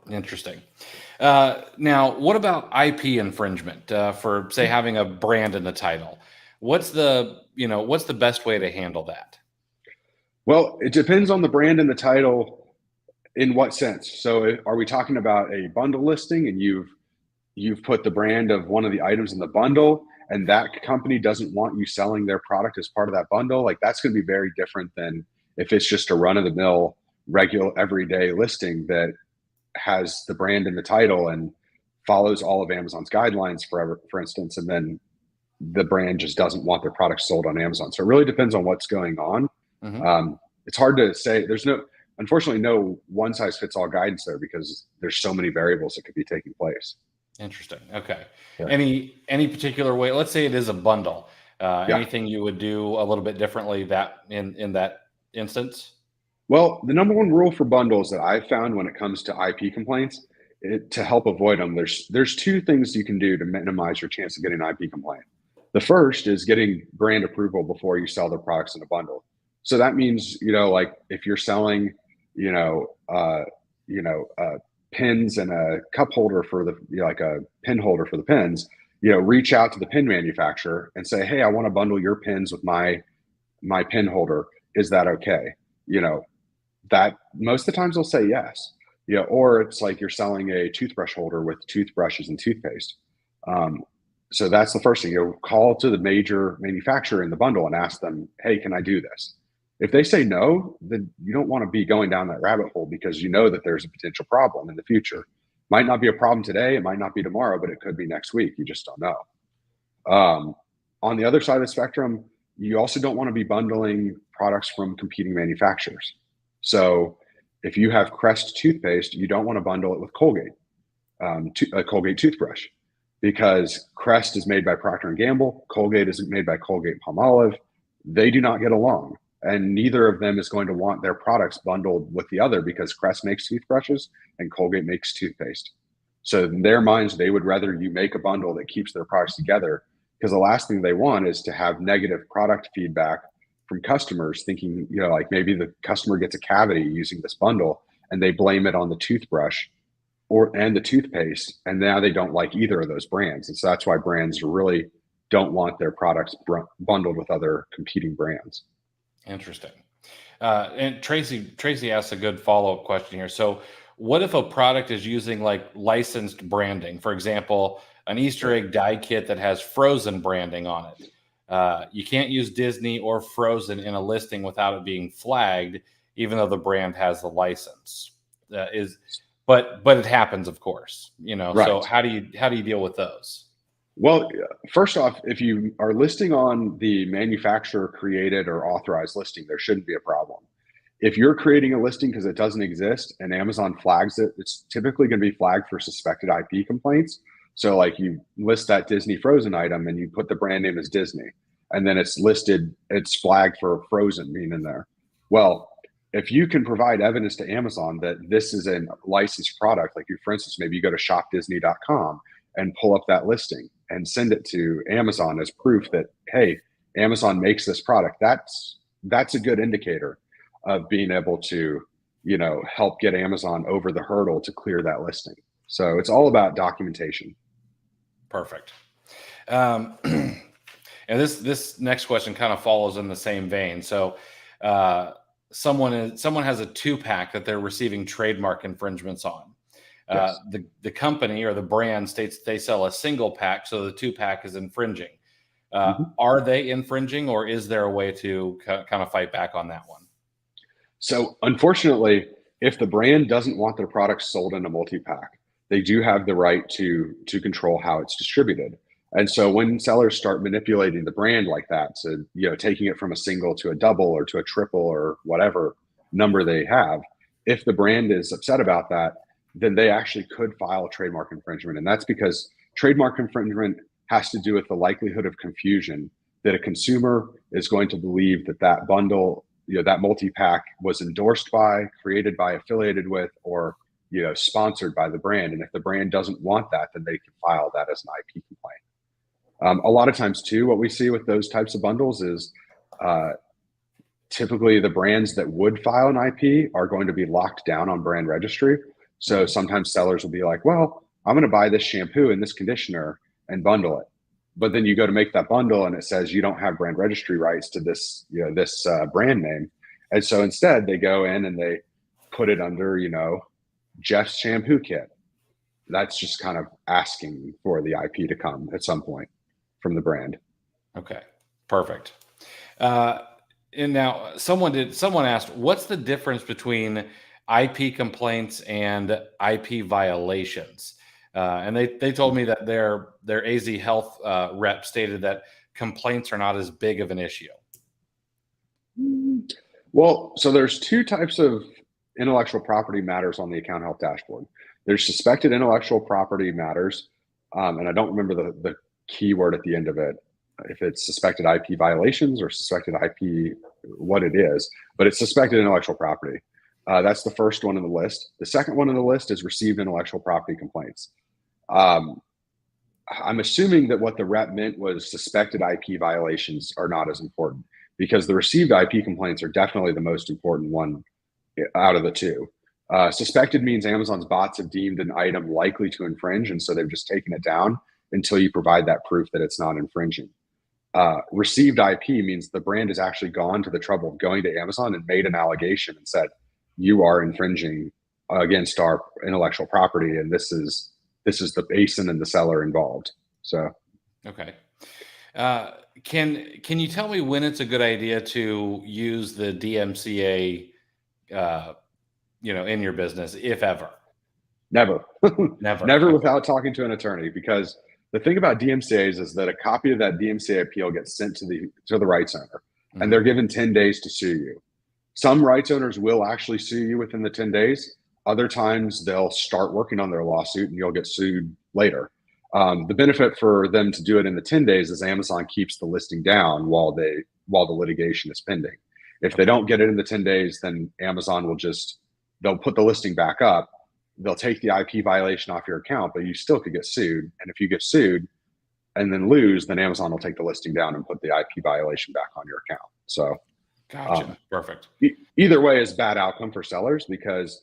Interesting. Now, what about IP infringement for, say, having a brand in the title? What's the best way to handle that? Well, it depends on the brand and the title. In what sense? So are we talking about a bundle listing and you've put the brand of one of the items in the bundle, and that company doesn't want you selling their product as part of that bundle? Like, that's going to be very different than if it's just a run-of-the-mill, regular, everyday listing that has the brand in the title and follows all of Amazon's guidelines for instance, and then the brand just doesn't want their products sold on Amazon. So it really depends on what's going on. Mm-hmm. It's hard to say. There's unfortunately no one size fits all guidance there, because there's so many variables that could be taking place. Interesting. Okay. Yeah. Any particular way? Let's say it is a bundle. Anything you would do a little bit differently that in that instance? Well, the number one rule for bundles that I've found when it comes to IP complaints, to help avoid them, there's 2 things you can do to minimize your chance of getting an IP complaint. The first is getting brand approval before you sell their products in a bundle. So that means, like if you're selling, pins and a cup holder for like a pin holder for the pins, reach out to the pin manufacturer and say, hey, I want to bundle your pins with my pin holder. Is that okay? That most of the times they'll say yes. Or it's like you're selling a toothbrush holder with toothbrushes and toothpaste. So that's the first thing. Call to the major manufacturer in the bundle and ask them, hey, can I do this? If they say no, then you don't want to be going down that rabbit hole, because you know that there's a potential problem in the future. Might not be a problem today, it might not be tomorrow, but it could be next week. You just don't know. On the other side of the spectrum, you also don't want to be bundling products from competing manufacturers. So if you have Crest toothpaste, you don't want to bundle it with Colgate, a Colgate toothbrush, because Crest is made by Procter & Gamble, Colgate is made by Colgate Palmolive. They do not get along, and neither of them is going to want their products bundled with the other, because Crest makes toothbrushes and Colgate makes toothpaste. So in their minds, they would rather you make a bundle that keeps their products together, because the last thing they want is to have negative product feedback from customers thinking, like maybe the customer gets a cavity using this bundle and they blame it on the toothbrush and the toothpaste, and now they don't like either of those brands. And so that's why brands really don't want their products bundled with other competing brands. Interesting. And Tracy asked a good follow-up question here. So what if a product is using like licensed branding? For example, an Easter egg die kit that has Frozen branding on it. You can't use Disney or Frozen in a listing without it being flagged, even though the brand has the license. But it happens, of course. Right. So how do you deal with those? Well, first off, if you are listing on the manufacturer created or authorized listing, there shouldn't be a problem. If you're creating a listing because it doesn't exist and Amazon flags it, it's typically going to be flagged for suspected IP complaints. So like you list that Disney Frozen item and you put the brand name as Disney, and then it's flagged for Frozen being in there. Well, if you can provide evidence to Amazon that this is a licensed product, like for instance, maybe you go to shopdisney.com and pull up that listing and send it to Amazon as proof that, hey, Amazon makes this product. That's a good indicator of being able to, help get Amazon over the hurdle to clear that listing. So it's all about documentation. Perfect. And this next question kind of follows in the same vein. So someone has a 2-pack that they're receiving trademark infringements on. Yes. The company or the brand states they sell a single pack, so the 2-pack is infringing. Are they infringing, or is there a way to kind of fight back on that one? So unfortunately, if the brand doesn't want their products sold in a multi-pack, they do have the right to control how it's distributed. And so when sellers start manipulating the brand like that, so taking it from a single to a double or to a triple or whatever number they have, if the brand is upset about that, then they actually could file trademark infringement. And that's because trademark infringement has to do with the likelihood of confusion that a consumer is going to believe that bundle, that multi-pack was endorsed by, created by, affiliated with, or sponsored by the brand. And if the brand doesn't want that, then they can file that as an IP complaint. A lot of times too, what we see with those types of bundles is typically the brands that would file an IP are going to be locked down on brand registry. So sometimes sellers will be like, well, I'm going to buy this shampoo and this conditioner and bundle it. But then you go to make that bundle and it says you don't have brand registry rights to this, this brand name. And so instead they go in and they put it under, Jeff's shampoo kit. That's just kind of asking for the IP to come at some point from the brand. Okay, perfect. And now someone asked, what's the difference between IP complaints and IP violations? And they told me that their AZ Health rep stated that complaints are not as big of an issue. Well, so there's 2 types of intellectual property matters on the Account Health dashboard. There's suspected intellectual property matters, and I don't remember the keyword at the end of it, if it's suspected IP violations or suspected IP, what it is, but it's suspected intellectual property. That's the first one on the list. The second one on the list is received intellectual property complaints. I'm assuming that what the rep meant was suspected IP violations are not as important, because the received IP complaints are definitely the most important one out of the 2. Suspected means Amazon's bots have deemed an item likely to infringe, and so they've just taken it down until you provide that proof that it's not infringing. Received IP means the brand has actually gone to the trouble of going to Amazon and made an allegation and said, you are infringing against our intellectual property, and this is the basin and the seller involved. So, okay. Can you tell me when it's a good idea to use the DMCA, in your business, if ever? Never, Never. never without talking to an attorney, because the thing about DMCAs is that a copy of that DMCA appeal gets sent to the rights owner, and they're given 10 days to sue you. Some rights owners will actually sue you within the 10 days. Other times they'll start working on their lawsuit and you'll get sued later. The benefit for them to do it in the 10 days is Amazon keeps the listing down while the litigation is pending. If they don't get it in the 10 days, then Amazon they'll put the listing back up. They'll take the IP violation off your account, but you still could get sued. And if you get sued and then lose, then Amazon will take the listing down and put the IP violation back on your account. So, gotcha. Perfect. Either way is bad outcome for sellers, because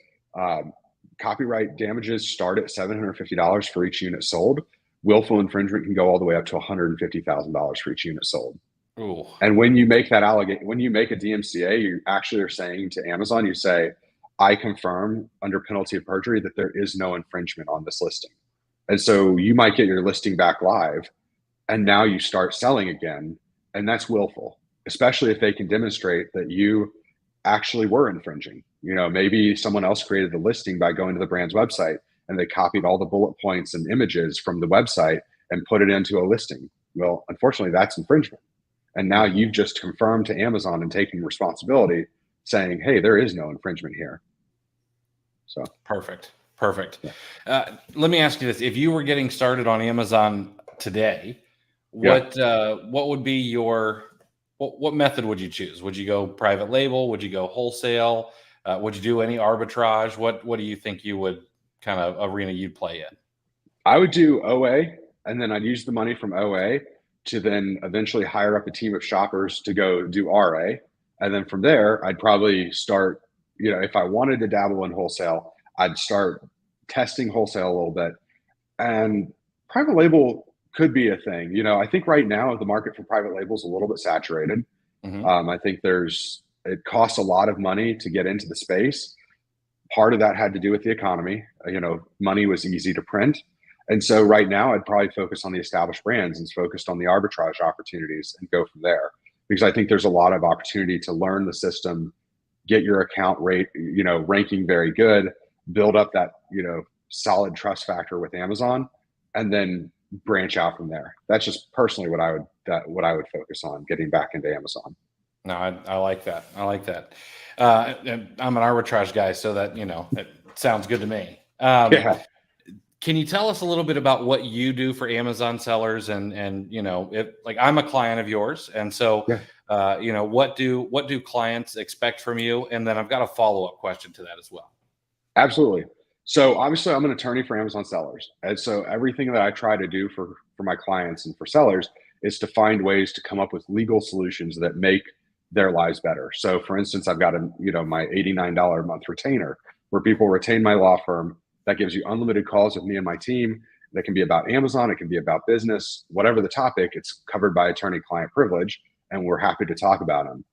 copyright damages start at $750 for each unit sold. Willful infringement can go all the way up to $150,000 for each unit sold. Ooh. And when you make when you make a DMCA, you actually are saying to Amazon, you say, I confirm under penalty of perjury that there is no infringement on this listing. And so you might get your listing back live, and now you start selling again, and that's willful, especially if they can demonstrate that you actually were infringing. Maybe someone else created the listing by going to the brand's website and they copied all the bullet points and images from the website and put it into a listing. Well, unfortunately, that's infringement. And now you've just confirmed to Amazon and taking responsibility, saying, hey, there is no infringement here. So perfect. Let me ask you this. If you were getting started on Amazon today, what would be what method would you choose? Would you go private label? Would you go wholesale? Would you do any arbitrage? What do you think you would kind of arena you'd play in? I would do OA, and then I'd use the money from OA to then eventually hire up a team of shoppers to go do RA. And then from there, I'd probably start, if I wanted to dabble in wholesale, I'd start testing wholesale a little bit. And private label could be a thing. I think right now the market for private label is a little bit saturated. I think it costs a lot of money to get into the space. Part of that had to do with the economy. Money was easy to print. And so right now I'd probably focus on the established brands and focused on the arbitrage opportunities and go from there. Because I think there's a lot of opportunity to learn the system, get your account rate, ranking very good, build up that, solid trust factor with Amazon, and then branch out from there. That's just personally what I would focus on, getting back into Amazon. No, I like that. I'm an arbitrage guy, so that, it sounds good to me. Can you tell us a little bit about what you do for Amazon sellers, and like I'm a client of yours, and so what do clients expect from you? And then I've got a follow-up question to that as well. Absolutely. So obviously I'm an attorney for Amazon sellers. And so everything that I try to do for my clients and for sellers is to find ways to come up with legal solutions that make their lives better. So for instance, I've got my $89 a month retainer where people retain my law firm. That gives you unlimited calls with me and my team. That can be about Amazon. It can be about business, whatever the topic. It's covered by attorney-client privilege, and we're happy to talk about them.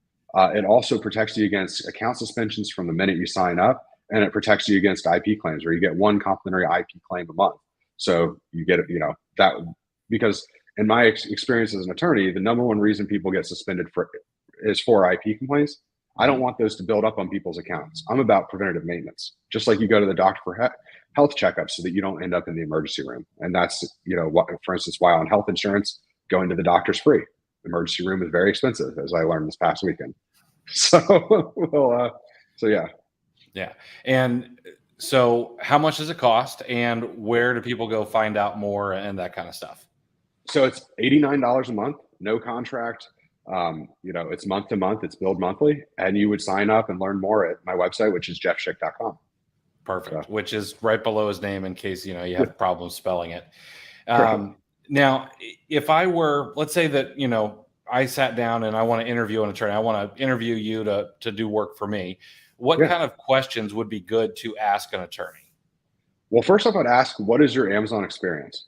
It also protects you against account suspensions from the minute you sign up, and it protects you against IP claims, where you get one complimentary IP claim a month. So you get that, because in my experience as an attorney, the number one reason people get suspended is for IP complaints. I don't want those to build up on people's accounts. I'm about preventative maintenance, just like you go to the doctor for health checkups so that you don't end up in the emergency room. And that's, for instance, why on health insurance, going to the doctor's free. The emergency room is very expensive, as I learned this past weekend. So, yeah. Yeah. And so how much does it cost, and where do people go find out more and that kind of stuff? So it's $89 a month, no contract. It's month to month, it's billed monthly, and you would sign up and learn more at my website, which is jeffschick.com. Perfect. So, which is right below his name in case, you have problems spelling it. Now, if I were, let's say that, I sat down and I want to interview an attorney, I want to interview you to do work for me. What kind of questions would be good to ask an attorney? Well, first off, I'd ask, what is your Amazon experience?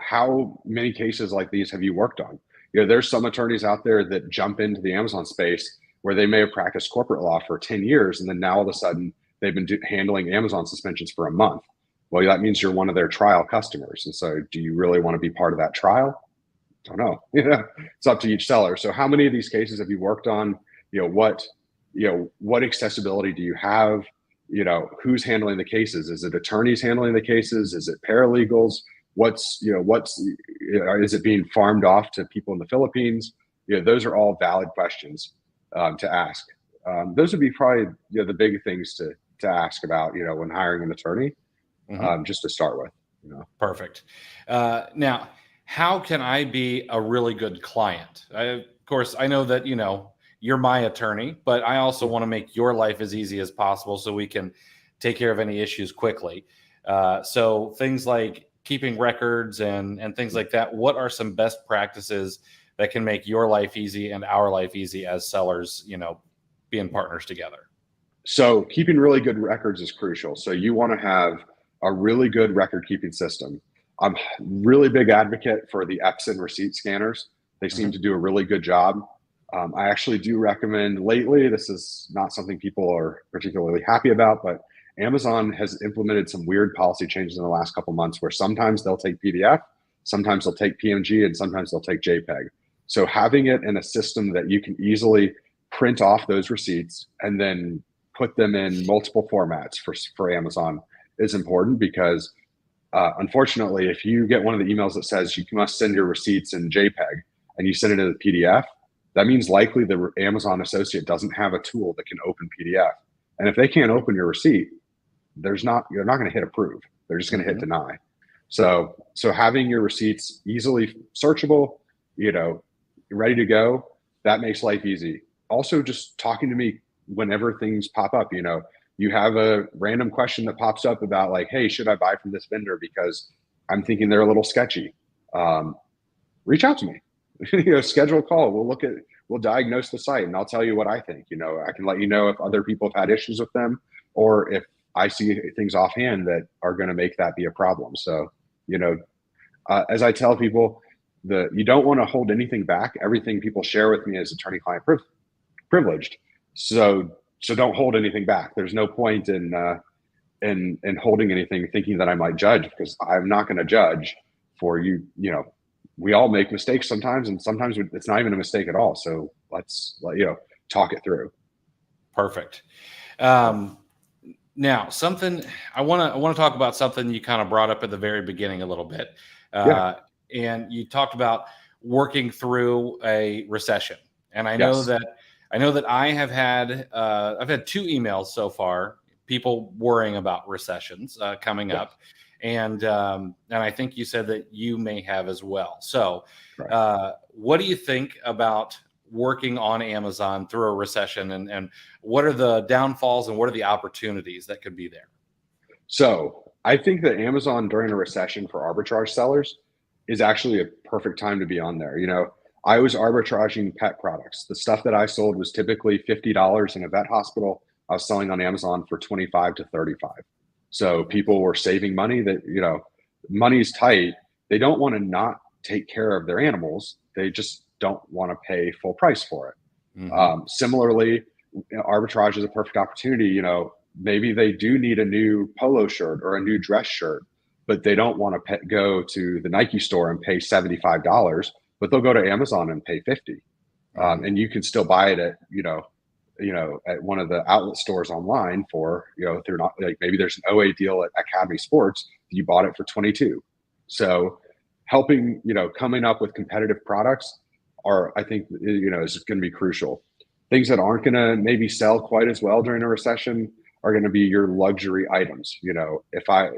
how many cases like these have you worked on? There's some attorneys out there that jump into the Amazon space where they may have practiced corporate law for 10 years. And then now all of a sudden they've been handling Amazon suspensions for a month. Well, that means you're one of their trial customers. And so do you really want to be part of that trial? Don't know. It's up to each seller. So how many of these cases have you worked on? What accessibility do you have? Who's handling the cases? Is it attorneys handling the cases? Is it paralegals? Is it being farmed off to people in the Philippines? Those are all valid questions to ask. Those would be probably the big things to ask about when hiring an attorney, just to start with. Perfect. Now, how can I be a really good client? Of course, I know that you're my attorney, but I also want to make your life as easy as possible so we can take care of any issues quickly. So things like keeping records and things like that. What are some best practices that can make your life easy and our life easy as sellers, being partners together? So keeping really good records is crucial. So you want to have a really good record keeping system. I'm really big advocate for the Epson receipt scanners. They seem to do a really good job. I actually do recommend lately, this is not something people are particularly happy about, but Amazon has implemented some weird policy changes in the last couple months where sometimes they'll take PDF, sometimes they'll take PNG, and sometimes they'll take JPEG. So having it in a system that you can easily print off those receipts and then put them in multiple formats for Amazon is important, because unfortunately, if you get one of the emails that says you must send your receipts in JPEG and you send it as a PDF, that means likely the Amazon associate doesn't have a tool that can open PDF. And if they can't open your receipt, you're not going to hit approve. They're just going to hit deny. So having your receipts easily searchable, ready to go, that makes life easy. Also, just talking to me whenever things pop up. You have a random question that pops up about like, hey, should I buy from this vendor because I'm thinking they're a little sketchy? Reach out to me. Schedule a call. We'll diagnose the site and I'll tell you what I think. I can let you know if other people have had issues with them, or if I see things offhand that are going to make that be a problem. So, as I tell people, you don't want to hold anything back. Everything people share with me is attorney-client privileged. So don't hold anything back. There's no point in holding anything, thinking that I might judge, because I'm not going to judge for you. We all make mistakes sometimes, and sometimes it's not even a mistake at all. So let's talk it through. Perfect. Now, something I want to talk about, something you kind of brought up at the very beginning a little bit, and you talked about working through a recession. And I know that I have had I've had 2 emails so far, people worrying about recessions coming up. And I think you said that you may have as well. So what do you think about working on Amazon through a recession, and what are the downfalls and what are the opportunities that could be there? So I think that Amazon during a recession for arbitrage sellers is actually a perfect time to be on there. I was arbitraging pet products. The stuff that I sold was typically $50 in a vet hospital. I was selling on Amazon for $25 to $35. So people were saving money. That money's tight. They don't want to not take care of their animals. They just don't want to pay full price for it. Similarly, arbitrage is a perfect opportunity. Maybe they do need a new polo shirt or a new dress shirt, but they don't want to go to the Nike store and pay $75, but they'll go to Amazon and pay $50. And you can still buy it at, at one of the outlet stores online for, if they're not, like, maybe there's an OA deal at Academy Sports, you bought it for $22. So helping, coming up with competitive products I think, is going to be crucial. Things that aren't going to maybe sell quite as well during a recession are going to be your luxury items. If I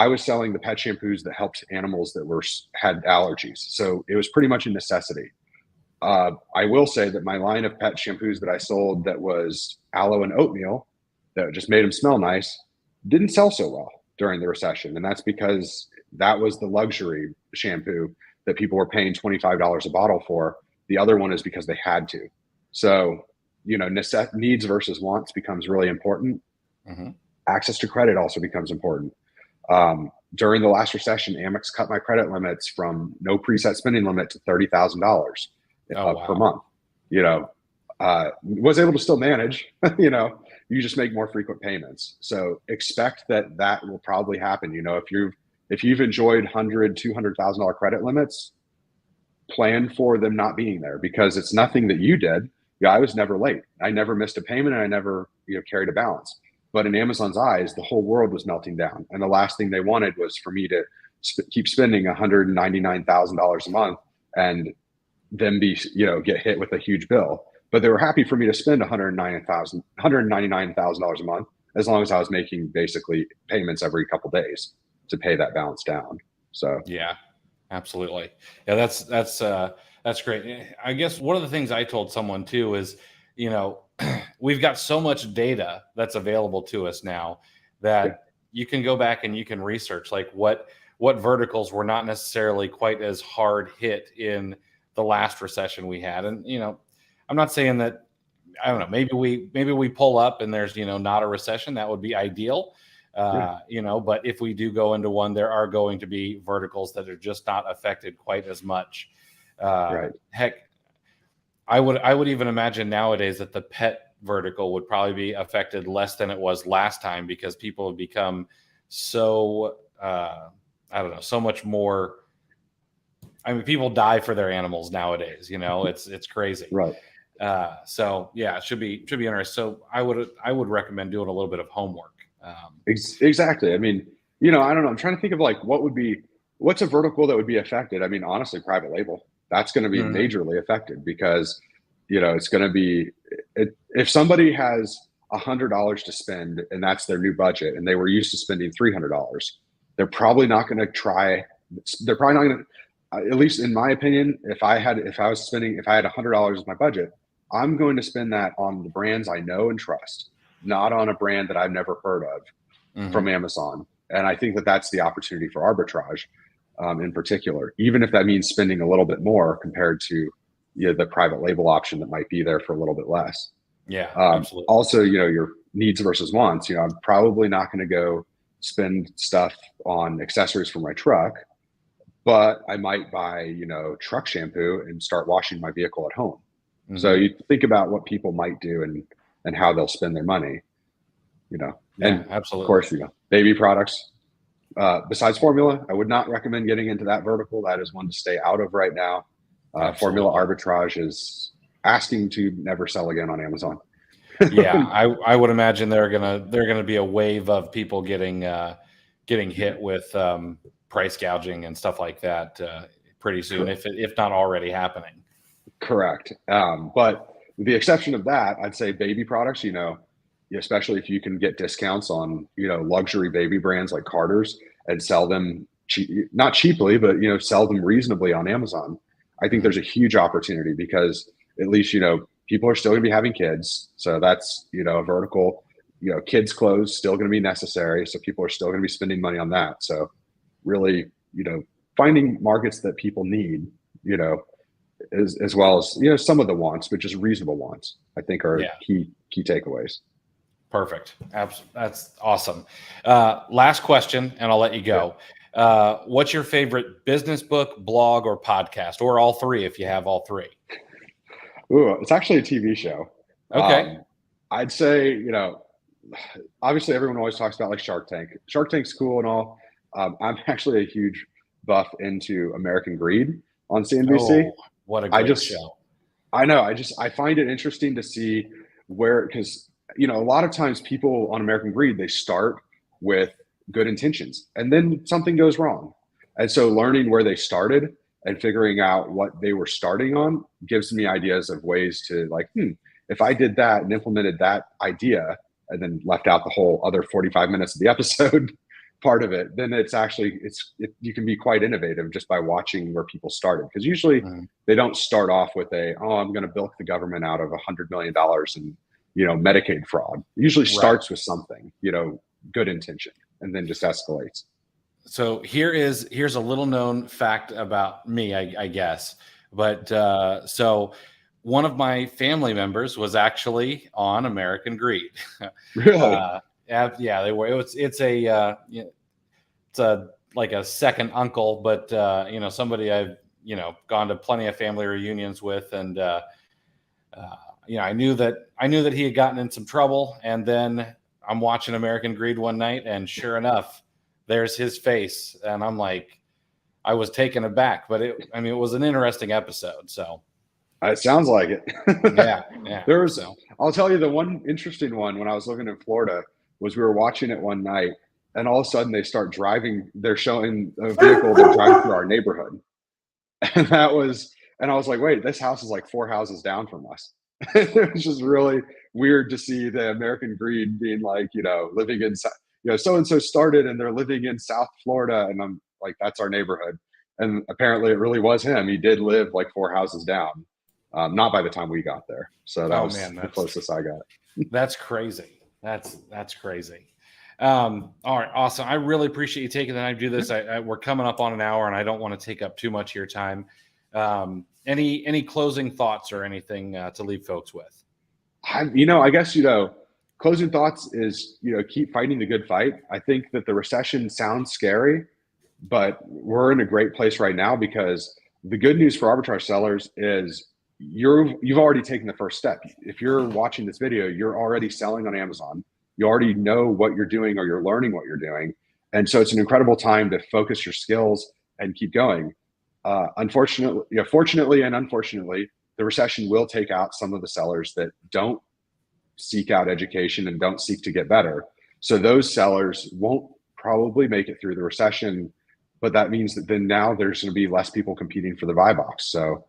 was selling the pet shampoos that helped animals that had allergies. So it was pretty much a necessity. I will say that my line of pet shampoos that I sold, that was aloe and oatmeal, that just made them smell nice, didn't sell so well during the recession. And that's because that was the luxury shampoo that people were paying $25 a bottle for. The other one is because they had to. So, needs versus wants becomes really important. Access to credit also becomes important. During the last recession, Amex cut my credit limits from no preset spending limit to $30,000 per month. Was able to still manage. You just make more frequent payments. So expect that will probably happen. If you've enjoyed $100,000, $200,000 credit limits, plan for them not being there, because it's nothing that you did. I was never late. I never missed a payment, and I never carried a balance. But in Amazon's eyes, the whole world was melting down, and the last thing they wanted was for me to keep spending $199,000 a month and then get hit with a huge bill. But they were happy for me to spend $199,000 a month, as long as I was making basically payments every couple of days to pay that balance down. So yeah, absolutely. Yeah, that's great. I guess one of the things I told someone too is, we've got so much data that's available to us now that you can go back and you can research like what verticals were not necessarily quite as hard hit in the last recession we had. And, I'm not saying that, I don't know, maybe we pull up and there's, not a recession. That would be ideal. But if we do go into one, there are going to be verticals that are just not affected quite as much. Heck, I would even imagine nowadays that the pet vertical would probably be affected less than it was last time, because people have become so, so much more. I mean, people die for their animals nowadays, it's crazy. Right. So yeah, it should be interesting. So I would recommend doing a little bit of homework. Exactly. I mean, I don't know. I'm trying to think of what's a vertical that would be affected. I mean, honestly, private label, that's going to be majorly affected, because, it's going to be, if somebody has $100 to spend and that's their new budget, and they were used to spending $300, they're probably not going to at least in my opinion, if I had $100 as my budget, I'm going to spend that on the brands I know and trust, not on a brand that I've never heard of from Amazon. And I think that that's the opportunity for arbitrage in particular, even if that means spending a little bit more compared to the private label option that might be there for a little bit less. Yeah, absolutely. Also, your needs versus wants. I'm probably not going to go spend stuff on accessories for my truck, but I might buy, truck shampoo and start washing my vehicle at home. So you think about what people might do and how they'll spend their money, Yeah, and absolutely. Of course, baby products. Besides formula, I would not recommend getting into that vertical. That is one to stay out of right now. Formula arbitrage is asking to never sell again on Amazon. Yeah, I would imagine they're gonna be a wave of people getting hit with price gouging and stuff like that pretty soon, if not already happening. Correct. But the exception of that, I'd say baby products, especially if you can get discounts on, luxury baby brands like Carter's and sell them not cheaply, but, sell them reasonably on Amazon. I think there's a huge opportunity, because at least, people are still going to be having kids. So that's, a vertical, kids clothes still going to be necessary. So people are still going to be spending money on that. So really, finding markets that people need, as well as, some of the wants, but just reasonable wants, I think are key takeaways. Perfect. That's awesome. Last question, and I'll let you go. What's your favorite business book, blog, or podcast, or all three, if you have all three? Ooh, it's actually a TV show. Okay. I'd say, obviously everyone always talks about Shark Tank. Shark Tank's cool and all. I'm actually a huge buff into American Greed on CNBC. Oh, what a great show. I know. I find it interesting to see because, a lot of times people on American Greed, they start with good intentions and then something goes wrong. And so learning where they started and figuring out what they were starting on gives me ideas of ways to if I did that and implemented that idea and then left out the whole other 45 minutes of the episode part of it, then you can be quite innovative just by watching where people started. Because usually they don't start off with I'm going to bilk the government out of $100 million in, Medicaid fraud. It usually starts with something, good intention, and then just escalates. So here's a little known fact about me, I guess. But so one of my family members was actually on American Greed. Really? Yeah, they were. It's a like a second uncle, but somebody I've gone to plenty of family reunions with, and I knew that he had gotten in some trouble, and then I'm watching American Greed one night, and sure enough, there's his face, and I'm like, I was taken aback, but it was an interesting episode. So it sounds like it. yeah. I'll tell you the one interesting one when I was living in Florida was we were watching it one night, and all of a sudden they're showing a vehicle that drives through our neighborhood. And I was like, wait, this house is like 4 houses down from us. It was just really weird to see the American Greed being like, living in, so-and-so started and they're living in South Florida. And I'm like, that's our neighborhood. And apparently it really was him. He did live like 4 houses down. Not by the time we got there. So that was the closest I got. That's crazy. That's crazy. All right. Awesome. I really appreciate you taking the time to do this. We're coming up on an hour, and I don't want to take up too much of your time. Any closing thoughts or anything to leave folks with? I guess, closing thoughts is, keep fighting the good fight. I think that the recession sounds scary, but we're in a great place right now, because the good news for arbitrage sellers is you've already taken the first step. If you're watching this video, you're already selling on Amazon. You already know what you're doing, or you're learning what you're doing. And so it's an incredible time to focus your skills and keep going. Fortunately and unfortunately, the recession will take out some of the sellers that don't seek out education and don't seek to get better. So those sellers won't probably make it through the recession, but that means that then now there's going to be less people competing for the buy box. So,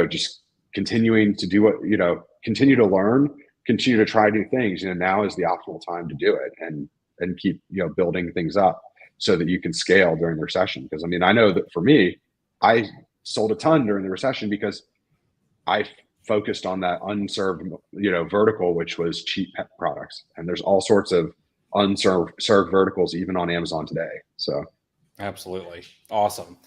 just continuing to do what, continue to learn, continue to try new things. Now is the optimal time to do it, and keep, building things up so that you can scale during the recession. Because I know that for me, I sold a ton during the recession because I focused on that unserved, vertical, which was cheap pet products. And there's all sorts of served verticals even on Amazon today. So absolutely. Awesome,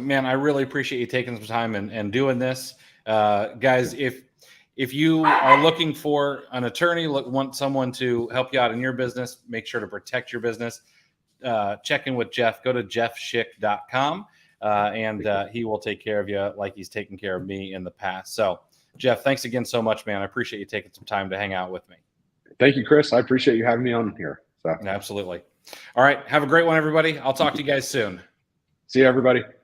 man. I really appreciate you taking some time and doing this. Guys, if you are looking for an attorney, want someone to help you out in your business, make sure to protect your business, check in with Jeff. Go to jeffschick.com, and he will take care of you like he's taken care of me in the past. So, Jeff, thanks again so much, man. I appreciate you taking some time to hang out with me. Thank you, Chris. I appreciate you having me on here. So. Absolutely. All right. Have a great one, everybody. I'll talk to you guys soon. See you, everybody.